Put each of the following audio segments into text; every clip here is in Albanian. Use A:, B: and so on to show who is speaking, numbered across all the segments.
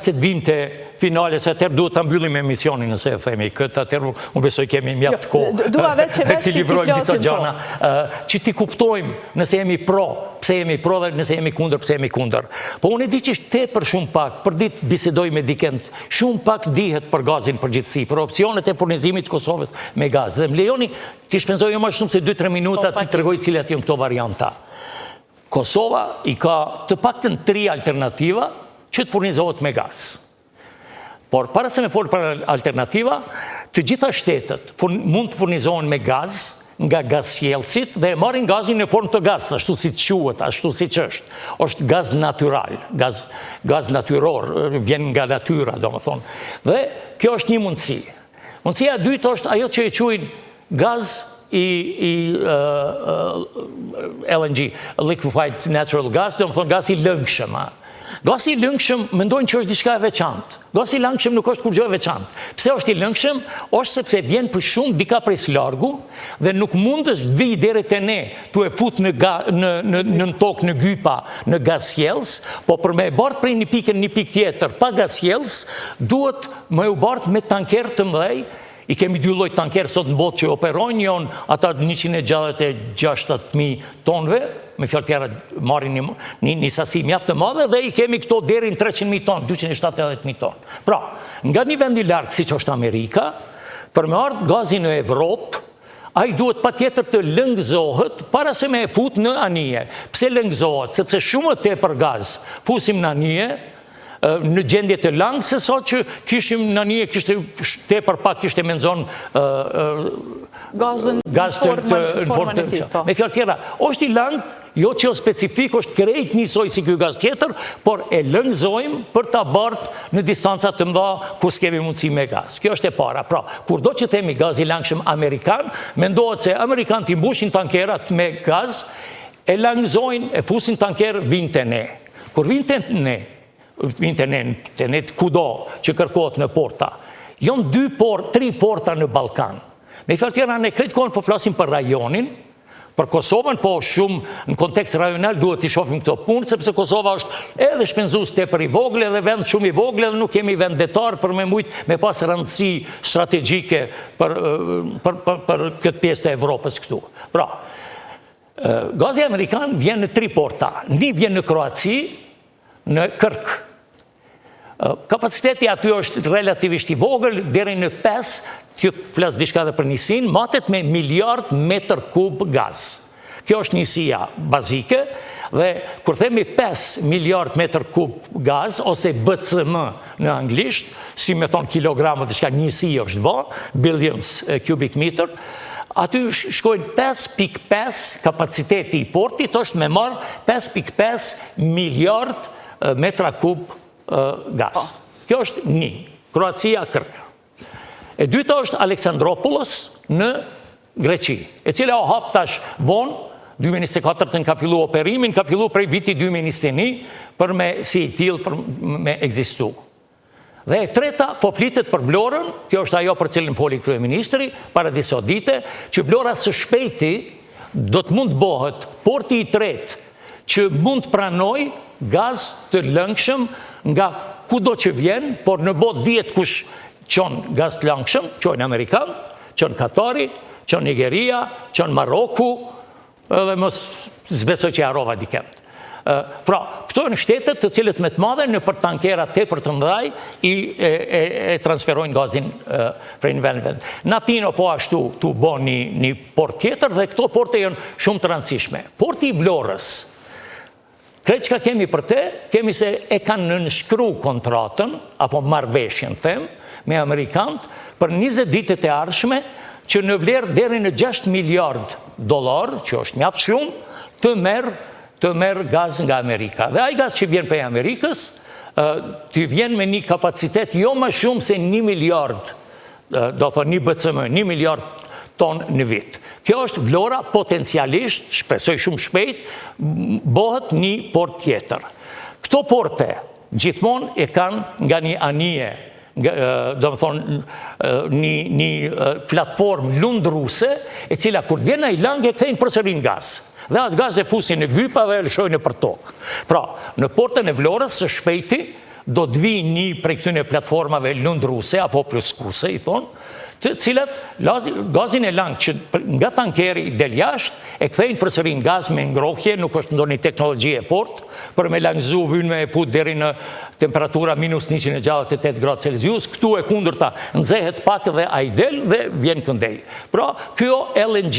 A: se të vim të finale, se atër duhet të mbyllim emisionin nëse e themi, këtë atër unë besoj kemi mjaft kohë, ekilibrojmë disa gjana, që ti kuptojmë nëse jemi pro, pse jemi pro dhe nëse jemi kundër, pse jemi kundër. Po unë e di që te për shumë pak, për ditë bisedoj me dikend, shumë pak dihet për gazin përgjithësi, për opcionet e furnizimit Kosovës me gaz. Dhe më lejoni, ti shpenzoj jo më shumë se 2-3 minuta të tregoj cilat janë këto varianta. Kosova i ka të paktën 3 alternativa që të furnizohet me gaz. Por para se me folë për alternativa, të gjitha shtetet mund të furnizohen me gaz nga gazsjellësit dhe e marrin gazin në formë të gaz, ashtu si të quhet, ashtu si që është. Është gaz natural, gaz natyror, vjen nga natyra, domethënë. Dhe kjo është një mundësi. Mundësia e dytë është ajo që e quajnë gaz LNG, liquefied natural gas, domethënë gaz i lëngshëm. Gasi i lëngshëm mendojnë që është diçka e veçantë. Gasi i lëngshëm nuk është kur gjë e veçantë. Pse është i lëngshëm? Është sepse vjen për shumë dika prej largu dhe nuk mund të vi deri te ne tu e fut në tokë, në gypa, në gazsjellës, po për me e bart prej një pikë në një pikë tjetër pa gazsjellës, duhet me u bart me tanker të mëdhej. I kemi 2 lloj tanker sot në botë që operojnë, janë ata 166.000 tonëve, me fjalë tjera marrin një sasi mjaft të madhe dhe i kemi këto deri në 300.000 tonë, 270.000 tonë. Pra, nga një vend i larg siç është Amerika, për me ardhur gazi në Evropë, ai duhet patjetër të lëngëzohet para se me e fut në anije. Pse lëngëzohet? Sepse shumë tepër gaz fusim në anije, në gjendje të langë, se sot që kishim në një, kishte tepër pak kishte menzon
B: gaz në formën e tij.
A: Me fjalë tjera, është i langë, jo që o specifik, është krejt njësoj si ky gaz tjetër, por e lëngëzojmë për ta bartë në distanca të mëdha ku s'kemi mundësi me gaz. Kjo është e para. Pra, kur do që themi gaz i langshëm amerikan, mendohet se amerikanët i mbushin tankerat me gaz, e lëngëzojnë, e fusin tanker, vinë te ne. Kur vinë te ne, internet kudo që kërkohet në porta. Jon 3 porta në Ballkan. Me fjalë tjera, ne krejt kohën po flasim për rajonin, për Kosovën, po shumë në kontekst rajonal duhet i shohim këto punë, sepse Kosova është edhe shpenzues tepër i vogël edhe vend shumë i vogël dhe nuk kemi vendetar për me mujt me pas rëndësi strategjike për këtë pjesë të Evropës këtu. Pra, gazi amerikan vjen në 3 porta. Një vjen në Kroaci, në Kërk. Kapaciteti aty është relativisht i vogël, deri në 5, që flas diçka edhe për nisin, matet me 1 miliard metër kub gaz. Kjo është njësia bazike, dhe kur themi 5 miliard metër kub gaz, ose BCM në anglisht, si me thonë kilogramët, diçka njësi është billions cubic meter, aty shkojnë 5.5 kapaciteti i portit, është me marë 5.5 miliard metra kub gaz. Kjo është një, Kroacia, Kërka. E dyta është Aleksandropolis në Greqi, e cila o hap tash vonë, 2024 ka fillu operimin, ka fillu prej viti 2021 për me si i tillë për me ekzistu. Dhe e treta po flitet për Vlorën, kjo është ajo për cilën foli kryeministri para disa dite, që Vlora së shpejti do të mund bëhet porti i tretë që mund pranoj gaz të lëngshëm nga kudo që vjen, por në botë dihet kush qon gaz të lëngshëm, qojnë Amerikanët, qon Katari, qon Nigeria, qon Maroku, edhe mos zbesoj që harrova dikend. Pra, këto janë shtetet të cilët me të madhe në për tankera tepër të mëdhaj e transferojnë gazin prej një vend. Në Atino po ashtu tu bën një port tjetër dhe këto porte janë shumë të rëndësishme. Porti i Vlorës, krejt që kemi për te, kemi se e kanë nënshkru kontratën, apo marrëveshjen, me Amerikanët, për 20 ditët e ardhshme, që në vlerë deri në $6 miliard, që është mjaft shumë, të merr gaz nga Amerika. Dhe ai gaz që vjen prej Amerikës, të vjen me një kapacitet jo më shumë se 1 miliard, do thonë 1 BCM, 1 miliard ton në vit. Kjo është Vlora potencialisht, shpresoj shumë shpejt, bëhet një port tjetër. Këto porte gjithmonë e kanë nga një anije, do më thonë një platformë lundruse, e cila kur vjen ai lang e kthejnë përsëri gaz. Dhe atë gaz e fusin në gypa dhe e lëshojnë për tokë. Pra, në portën e Vlorës së shpejti do të vi një prej këtyre platformave lundruse apo ploskuese, i thonë, të cilat gazin e langtë që nga tankeri del jashtë e kthejnë përsëri në gaz me ngrohje, nuk është ndonjë teknologji e fortë për me langëzu vyn me fut deri në temperatura minus 168 gradë Celsius, këtu e kundërta nxehet pak dhe ai del dhe vjen këndej. Pra, kjo LNG,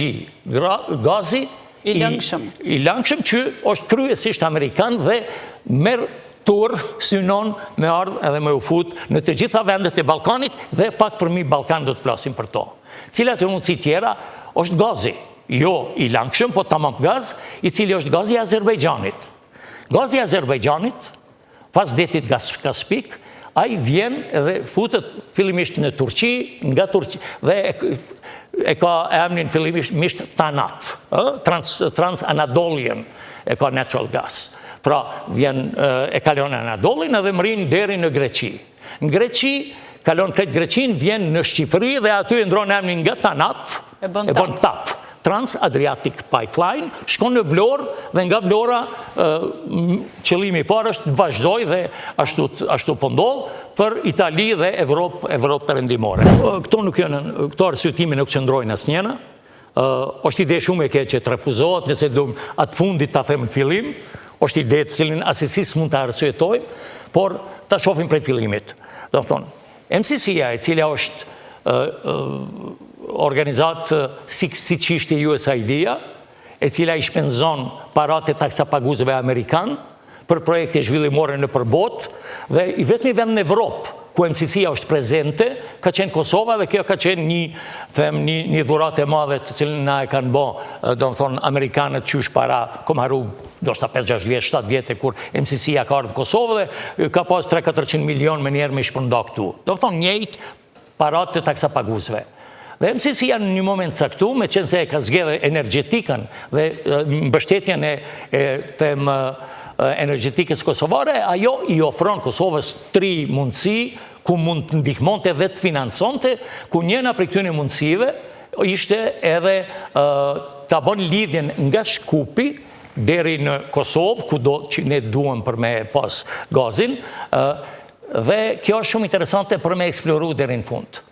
A: gazi
B: i
A: langshëm që është kryesisht amerikan dhe merr tur synon me ardhë edhe me u fut në të gjitha vendet e Ballkanit dhe pak përmi Ballkan do të flasim për to. Cilat e mundësi tjera është gazi, jo i langshëm, po tamam gaz, i cili është gazi i Azerbajxhanit. Gazi i Azerbajxhanit, pas detit Kaspik, ai vjen edhe futet fillimisht në Turqi, nga Turqi dhe e ka emrin fillimisht TANAP, Trans-Anatolian e ka natural gas. Pra, e kalon Anadolin edhe mërin deri në Greqi. Në Greqi, kalon këtë Greqin, vjen në Shqipëri dhe aty e ndron emrin nga TANAP, e bën TAP, Trans-Adriatic Pipeline, shkon në Vlorë dhe nga Vlora qëllimi i parë është të vazhdoj dhe ashtu po ndodh për Itali dhe Evropë perëndimore. Këto arsyetime nuk qëndrojnë asnjëna. Është ide shumë e keqe që të refuzohet, nëse do atë fundit ta them në fillim, është ide të cilin asnjësisht mund ta arsyetoj, por ta shohim prej fillimit. Do të thonë, MCC-ja, e cila është organizatë siç ishte USAID-ja, e cila i shpenzon parat e taksapaguesve amerikan për projekte zhvillimore në përbot, dhe i vetmi vend në Evropë ku MCC-ja është prezente, ka qenë Kosova dhe kjo ka qenë një dhuratë e madhe të cilën na e kanë bë, do të thonë, amerikanët qysh para, kom haru, do shta 5-6 vjetë, 7 vjetë, kur MCC-ja ka ardhë Kosovë dhe ka pas 300-400 milion me njerë me shpërnda këtu. Do të thonë, njëjtë parat të taksapaguesve. Dhe MCC-ja në një moment caktu, me qenë se e ka zgjedhë energjetikën dhe mbështetjen energjetikës kosovare, ajo i ofron Kosovës 3 mundësi ku mund të ndihmonte dhe të financonte, ku njëna prej këtyre mundësive ishte edhe ta bën lidhjen nga Shkupi deri në Kosovë, kudo që ne duam për me pas gazin, dhe kjo është shumë interesante për me eksploru deri në fund.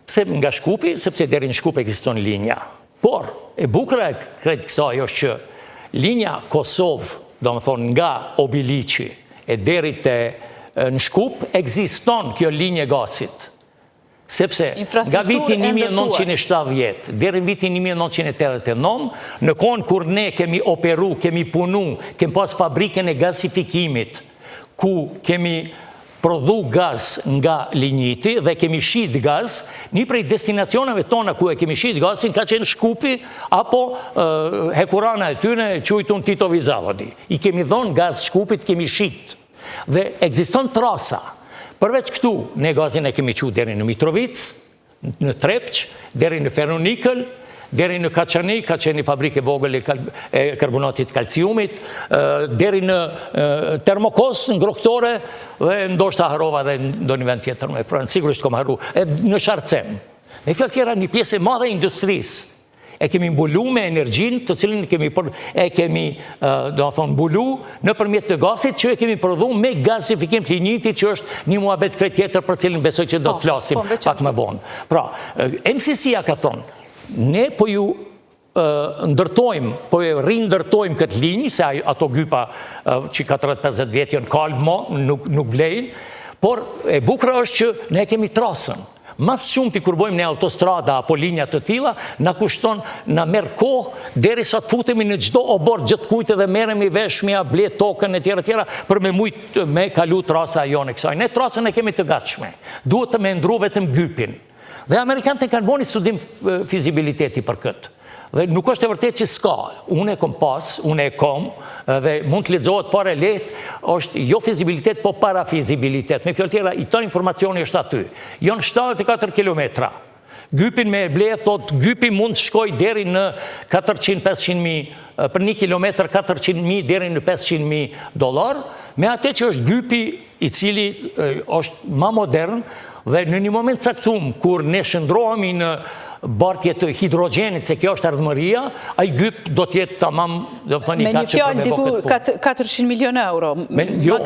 A: Pse nga Shkupi? Sepse deri në Shkup ekziston linja. Por, e bukura e kretë kësaj është që linja Kosovë, do më thonë nga Obiliqi e deri në Shkup, ekziston kjo linje gasit. Sepse nga vitin 1970 deri në vitin 1989, në kohën kur ne kemi operu, kemi punu, kemi pas fabrikën e gasifikimit, ku kemi prodhu gaz nga ligniti dhe kemi shit gaz, një prej destinacioneve tona ku e kemi shit gazin ka qenë Shkupi apo hekurana e tyne quajtun Titovi Zavodi. I kemi dhonë gaz Shkupit, kemi shit. Dhe ekziston trasa. Përveç këtu, ne gazin e kemi qu deri në Mitrovic, në Trepç, deri në Feronikël, deri në Kaçani, ka qenë një fabrikë e vogël e karbonatit kalciumit, deri në Termokos, në Groktore, dhe ndoshta harova dhe do një vend tjetër me pranë, sigurisht kom haru, në Sharcem. Me fjalë tjera, një pjesë e madhe e industrisë. E kemi mbulu me energjin të cilin e kemi do të thonë mbulu në përmjet të gazit që e kemi prodhu me gazifikim të ligniti që është një muhabet krejt tjetër për cilin besoj që do të flasim pak më vonë. Pra, MCC-ja ka thonë, ne po ju ndërtojmë, po ju rindërtojmë këtë linjë, se ato gypa që 40-50 vjetë janë kalmo, nuk vlejnë, por e bukra është që ne kemi trasën. Mas shumë të kur bojmë në autostrada apo linja të tila, na kushton, na merë kohë, deri sa të futemi në gjdo obor gjithë kujtë dhe meremi veshmja, ble tokën e tjera, për me mujtë me kalu trasa jone kësaj. Ne trasën e kemi të gatshme. Duhet të me ndru vetëm gypin. Dhe Amerikanët kanë bërë një studim fizibiliteti për këtë. Dhe nuk është e vërtet që s'ka. Unë e kom pas, unë e kom, dhe mund të lexohet fare lehtë, është jo fizibilitet, po parafizibilitet. Me fjalë tjera, i tërë informacioni është aty. Janë 74 kilometra. Gypin me ble, thot, gypi mund të shkoj deri në 400-500.000, për 1 kilometr 400.000 deri në $500.000, me atë që është gypi i cili është ma modern, dhe në një moment caktum, kur ne shëndrohemi në bartje të hidrogenit, se kjo është ardhmëria, ai gyp do të jetë tamam, do të thoni
B: me një fjalë diku 400 milion euro.
A: Jo,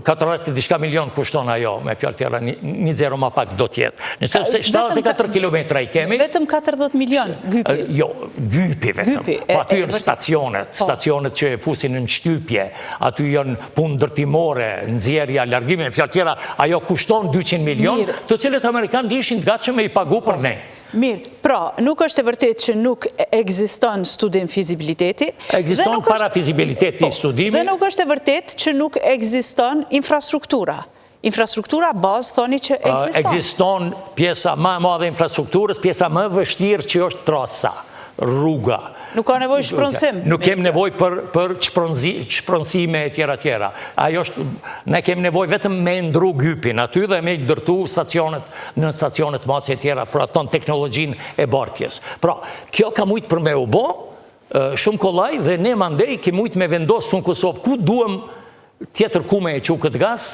A: 400 diçka milion kushton ajo, me fjalë tjera, një zero ma pak do të jetë. Nëse 74 kilometra i kemi.
B: Vetëm 40 milion gypi.
A: Jo, gypi vetëm. Po aty janë stacionet që fusin në shtypje, aty janë punë ndërtimore, nxjerrja, largime, me fjalë tjera, ajo kushton 200 milion, të cilët amerikanë ishin të gatshëm me i pagu për ne.
B: Mirë, pra, nuk është e vërtet që nuk ekziston studim fizibiliteti.
A: Ekziston para fizibiliteti i studimi.
B: Dhe nuk është e vërtet që nuk ekziston infrastruktura. Infrastruktura bazë thoni që ekziston.
A: Ekziston pjesa më e madhe e infrastrukturës, pjesa më e vështirë që është trasa, rruga.
B: Nuk ka nevojë shpronësim.
A: Nuk kem nevojë për shpronësime e tjera. Ajo është, ne kem nevojë vetëm me ndru gypin aty dhe me ndërtu në stacionet mace e tjera për aton teknologjinë e bartjes. Pra, kjo ka mujtë për me u bo, shumë kollaj, dhe ne mandej ke mujtë me vendosë në Kosovë, ku duhem tjetër ku me e që këtë gas,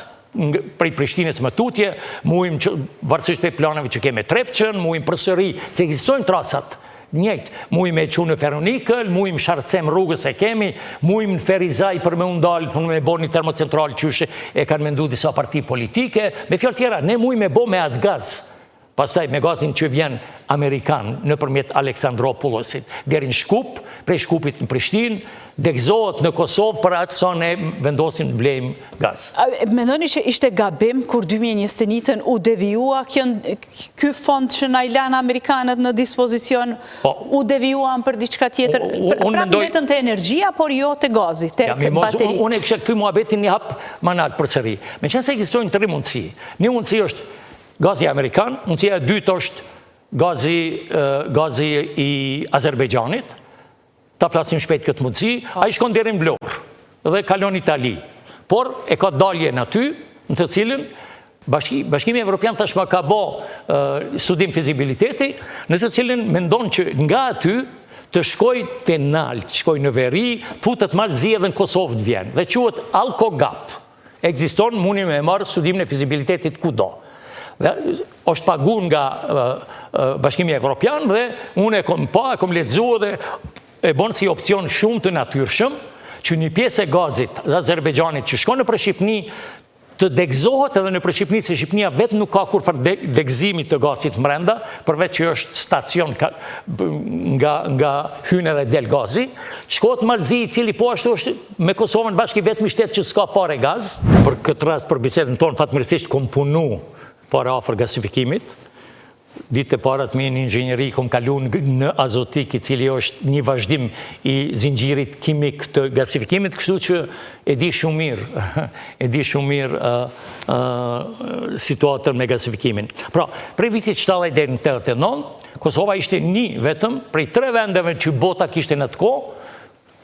A: prej Prishtinës më tutje, muim varësisht për planeve që keme Trepçën, muim përsëri, se ekzistojnë trasat, njëjtë, mujmë e që në Feronikël, mujmë shartësem rrugës e kemi, mujmë në Ferizaj për me undalë, për me bo një termocentral që e kanë mendu disa parti politike, me fjallë tjera, ne mujmë e bo me atë gaz, pastaj me gazin që vjen Amerikan në përmjet Aleksandropoulosit, deri në Shkup, prej Shkupit në Prishtinë, degzohet në Kosovë për atë sa ne vendosim të blejmë gaz.
B: Mendoni që ishte gabim kur 2021 u devijua ky fond që na i lanë Amerikanët në dispozicion, u devijuan për diçka tjetër, pra vetëm të energjia, por jo të gazi, të bateri.
A: Unë e kështë këthy muhabetin një hap manat për sëri. Me qenë se ekzistojnë 3 mundësi. Një mundësi është gazi Amerikan, mundësia e dytë është gazi i Azerbejxhanit, ta flasim shpejt këtë mundësi, a i shkon deri në Vlorë dhe kalon Itali. Por e ka dalje në aty, në të cilën Bashkimi Evropian tashma ka bo studim fizibiliteti, në të cilën mendon që nga aty të shkoj të nalt, të shkoj në veri, futet malë zi edhe në Kosovë të vjen, dhe quhet Alkogap. Ekziston, mundi me marë studimin e fizibilitetit kudo. Është pagun nga Bashkimi Evropian dhe unë e kom lexu dhe e bonë si opcion shumë të natyrshëm që një pjesë e gazit dhe Azerbejxhanit që shkon në për Shqipni të degzohet edhe në për Shqipni, se Shqipnia vetë nuk ka kur për degzimit të gazit mrenda, përveç që është stacion nga hynë dhe del gazi, shkohet Malzi i cili po ashtu është me Kosovën bashkë i vetëm i shtetë që s'ka fare gaz. Për këtë rast për bisedën tonë fatmirësisht kom punu fare afër gasifikimit. Ditë e parat me një inxhinjeri kom kalu në azotik i cili është një vazhdim i zinxhirit kimik të gasifikimit, kështu që e di shumë mirë situatën me gasifikimin. Pra, prej vitit 70 deri në 89, Kosova ishte një vetëm prej 3 vendeve që bota kishte në të kohë,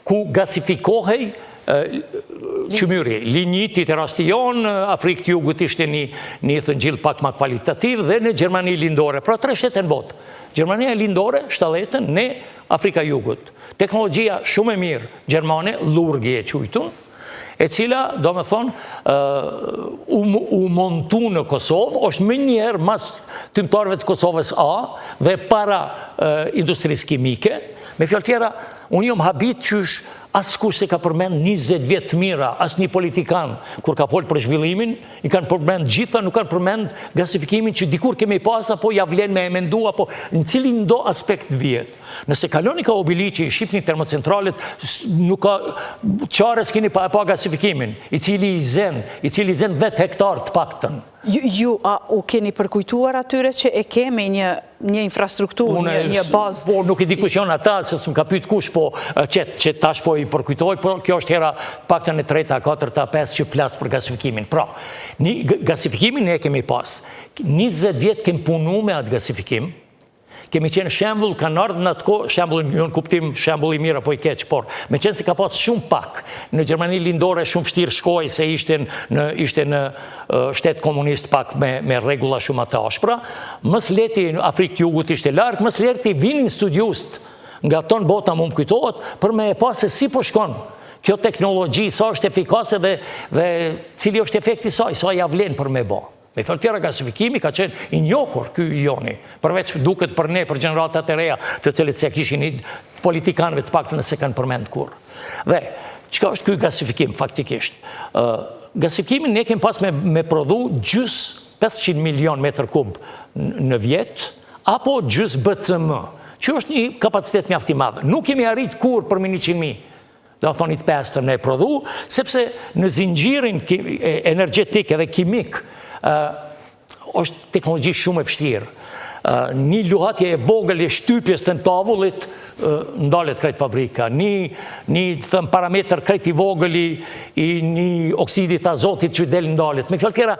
A: ku gasifikohej qymyri, linjiti të rastion, Afrikë të Jugut ishte një thëngjil pak ma kvalitativ dhe në Gjermani lindore, pra 3 shtete në botë. Gjermania lindore, 70-ën, ne Afrika Jugut. Teknologjia shumë e mirë, Gjermane, lurgi e qujtun, e cila, do me thonë, u montu në Kosovë, është më njerë mas tymtarëve të Kosovës A dhe para industrisë kimike. Me fjallë tjera, unë jom habit qysh askush se ka përmend 20 vjetë mira, as një politikan, kur ka folë për zhvillimin, i kanë përmend gjitha, nuk kanë përmend gasifikimin që dikur kemi pas, apo ja vlen me e mendu, apo në cilin do aspekt vjetë. Nëse kaloni ka obili që i shqip një termocentralit, nuk ka qare s'kini pa gasifikimin, i cili i zen 10 hektar të paktën.
B: Ju u keni përkujtuar atyre që e kemi një infrastrukturë, një bazë?
A: Po, nuk i dikusion ata, se s'm ka pyet kush, po që tash po i përkujtoj, po kjo është hera paktën e 3, 4, 5 që flasë për gasifikimin. Pra, gasifikimin ne kemi pas. 20 vjetë kem punu me atë gasifikim, kemi qenë shembull, kanë ardhur në atë kohë, shembull në kuptim, shembull i mirë apo i keq, por me qenë se ka pas shumë pak. Në Gjermani lindore shumë vështirë shkoi se ishte në shtet komunist pak me rregulla shumë të ashpra. Mos leti në Afrikë të Jugut ishte larg, mos leti vinin studiust nga ton bota më kujtohet për me e pas se si po shkon kjo teknologji, sa është efikase dhe cili është efekti saj, sa ja vlen për me bë. Me fjalë tjera, gasifikimi ka qenë i njohur ky joni, përveç duket për ne, për gjeneratat e reja, të cilët se kishin politikanëve të paktën nëse kanë përmend kurrë. Dhe çka është ky gasifikim faktikisht? Gasifikimin ne kemi pas me prodhu gjys 500 milion metër kub në vjet, apo gjys BCM, që është një kapacitet mjaft i madh. Nuk kemi arrit kurrë për 100.000. Do të thonit 5 në e prodhu, sepse në zinxhirin energjetik edhe kimik është teknologji shumë e vështirë. Një luhatje e vogël e shtypjes të tavullit ndalet krejt fabrika. Një parametër krejt i vogël i një oksidit azotit që del ndalet. Me fjalë tjera,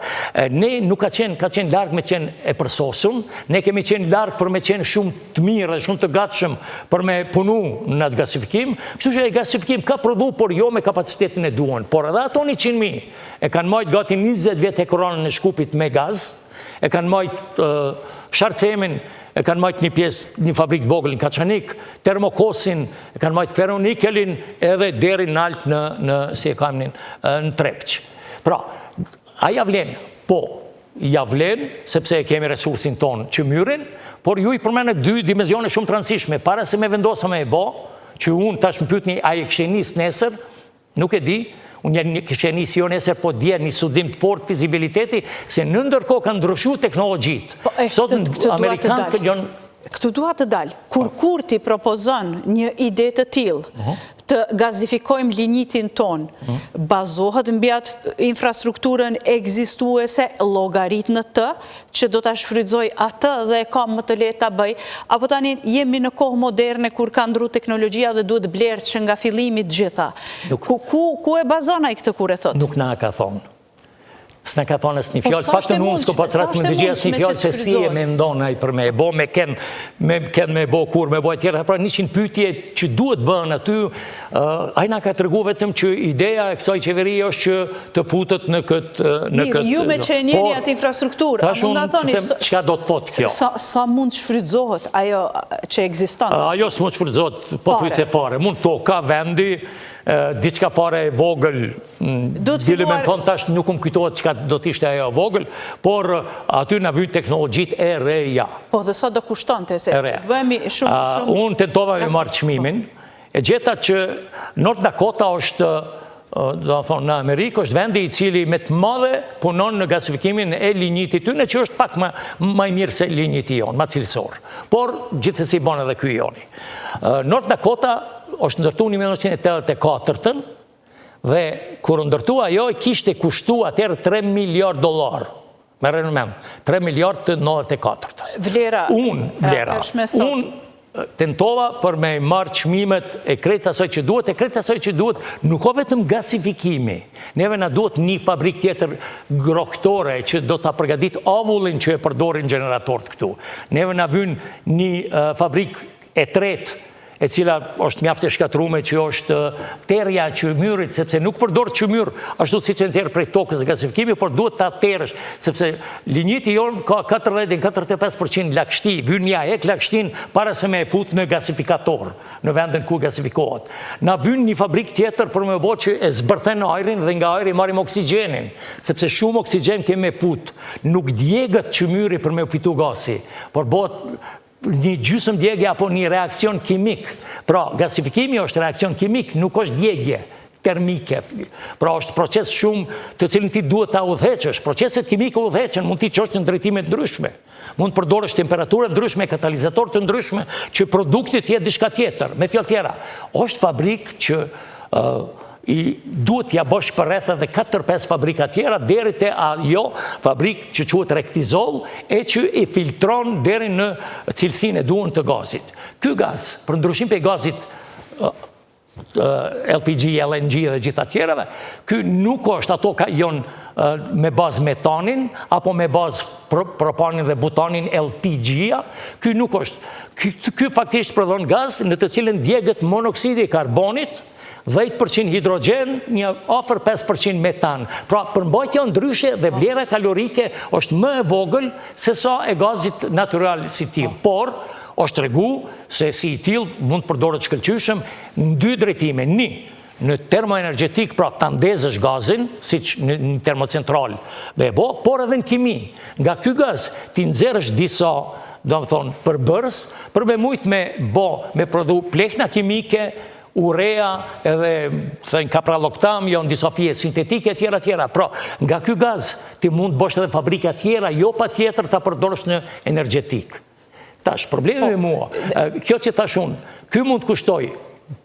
A: ne nuk ka qenë larg me qenë e përsosur, ne kemi qenë larg për me qenë shumë të mirë dhe shumë të gatshëm për me punu në atë gasifikim, kështu që e gasifikim ka prodhu, por jo me kapacitetin e duan. Por edhe ato 100.000 e kanë majt gati 20 vjet e koronën e Shkupit me gaz, e kanë majt Sharcemin, e kanë majt një pjesë, një fabrikë vogël në Kaçanik, Termokosin, e kanë majt ferronikelin edhe deri nalt në Trepç. Pra, a ja vlen? Po, ja vlen, sepse e kemi resursin ton që myrin, por ju i përmenet 2 dimensione shumë të rëndësishme. Para se me vendosa me e bo, që unë tash më pyetni a e kishe nis nesër, nuk e di, unë kishe nis jo nesër, po dje një studim të fort fizibiliteti, se në ndërkohë kanë ndryshuar teknologjitë. Sot Amerikanë këllon...
B: Këtu dua të dalë. Kur ti propozon një ide të tillë, të gazifikojmë linjitin ton, bazohet mbi atë infrastrukturën ekzistuese, llogaritën të, që do ta shfrytëzoj atë dhe e ka më të lehtë ta bëj, apo tani jemi në kohë moderne kur ka ndryshuar teknologjia dhe duhet blerë që nga fillimi të gjitha. Ku e bazon ai këtë kur e thot?
A: Nuk na ka thonë. S'na ka thonë asë një fjallë, pak të unë s'ko pas rast më të gjithë asë një fjallë se si e me ndonë ai për me e bo, me ken me bo kur, me bo e tjera, pra 100 pyetje që duhet bënë aty, ajna ka të regu vetëm që ideja e kësaj qeveri është që të futët në këtë...
B: Mirë, ju me që e njeni atë infrastrukturë, a mund nga thoni...
A: Qka do të thotë kjo?
B: Sa mund të shfrytëzohet ajo që ekziston?
A: Ajo s'mund të shfrytëzohet, po të vise fare. Mund to, ka vendi, diçka fare vogël, dilimen thonë tash nuk kujtohet çka do t'ishte ajo vogël, por aty na vjen teknologjitë e reja.
B: Po dhe sa do kushtonte se bëhemi shumë...
A: Unë tentova me marrë çmimin, e gjeta që North Dakota është, do të thonë, në Amerikë është vendi i cili me të madhe punon në gasifikimin e linjitit tyne, që është pak më i mirë se linjiti jonë, më cilësor. Por gjithsesi bën edhe ky joni. North Dakota është ndërtu në 1984-ën, dhe kur ndërtua ajo e kishte kushtu atërë $3 miliard. Me renomen, 3 miliard të 94-ës.
B: Vlera.
A: Unë tentova për me marrë çmimet e krejt asaj që duhet, nuk o vetëm gasifikimi. Neve na duhet një fabrik tjetër grohtore që do të përgatit avullin që e përdorin generatorët këtu. Neve na vyn një fabrik e tretë, e cila është mjaft e shkatrume që është terja qymyrit, sepse nuk përdor qymyr ashtu si që nxjerr prej tokës e gasifikimi, por duhet ta terësh, sepse linjiti jonë ka 40-45% lagështi, vyn një ek lagështin para se me e fut në gasifikator, në vendin ku gasifikohet. Na vyn një fabrik tjetër për me bo që e zbërthen ajrin dhe nga ajri marim oksigenin, sepse shumë oksigen keme fut, nuk djegët qymyri për me fitu gasi, por bëhet një gjysmë djegje apo një reakcion kimik. Pra, gasifikimi është reakcion kimik, nuk është djegje termike. Pra, është proces shumë të cilin ti duhet ta udhëheqësh. Proceset kimike udhëheqen, mund ti çosh në drejtime të ndryshme. Mund të përdorësh temperaturë ndryshme, katalizator të ndryshme, që produkti të jetë diçka tjetër. Me fjalë tjera, është fabrikë që duhet ja bësh për rreth edhe 4-5 fabrika tjera deri te ajo fabrikë që quhet rektizol e që i filtron deri në cilësinë e duhur të gazit. Ky gaz, për ndryshim pe gazit LPG, LNG dhe gjitha tjerave, ky nuk është ato ka jonë me bazë metanin apo me bazë propanin dhe butanin LPG-a, ky nuk është. Ky faktisht prodhon gaz në të cilën djegët monoksidi i karbonit, 10% hidrogen, një afër 5% metan. Pra, përmbajtja ndryshe dhe vlera kalorike është më e vogël se sa e gazit natural si tillë. Por, është tregu se si i tillë mund të përdoret shkëlqyeshëm në 2 drejtime. në termoenergetik, pra ta ndezësh gazin, si që në termocentral por edhe në kimi. Nga ky gaz ti nxerrësh disa, do më thonë, përbërës, për me mujt me produ plehna kimike, urea, edhe thënë kapraloktam, jo në disa fije sintetike, tjera. Pra, nga ky gaz ti mund bësh edhe fabrika tjera, jo pa tjetër ta përdorësh në energetik. Tash, problemi me mua, kjo që tash unë, ky mund kushtoj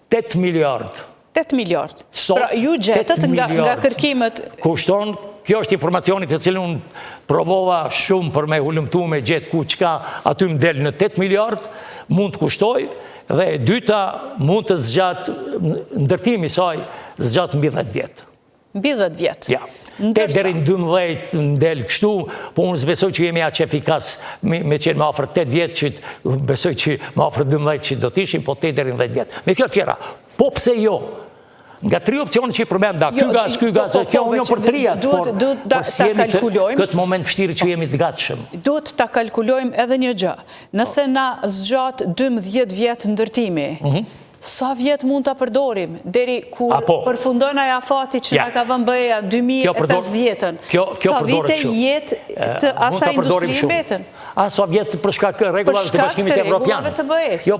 A: 8 miliard.
B: 8 miliard. Pra, ju gjetët nga kërkimet...
A: Kushton, kjo është informacionit të cilën unë provova shumë për me hulumtu me gjetë ku qka aty më del në 8 miliard, mund të kushtoj, dhe dyta mund të zgjatë, ndërtimi saj zgjatë mbi 10 vjetë.
B: Mbi 10 vjetë?
A: Ja. 8 deri në 12 ndel kështu, po unë besoj që jemi aq efikas me qenë më afër 8 vjetë, që besoj që më afër 12 që do t'ishim, po 8 deri në 10 vjetë. Me fjalë tjera, po pse jo? Nga 3 opcione që i përmenda, ky gaz, kjo unë jo për 3-at, por si jemi këtë moment vështirë që jemi të gatshëm.
B: Duhet ta kalkulojmë edhe një gjë. Nëse na zgjat 12 vjetë ndërtimi, sa vjetë mund të përdorim, deri kur përfundon aja fati që na ka vënë BE-ja 2050-ën, sa vite jetë të asaj industrie mbetën?
A: Sa vjetë për shkak rregullave të Bashkimit Evropian.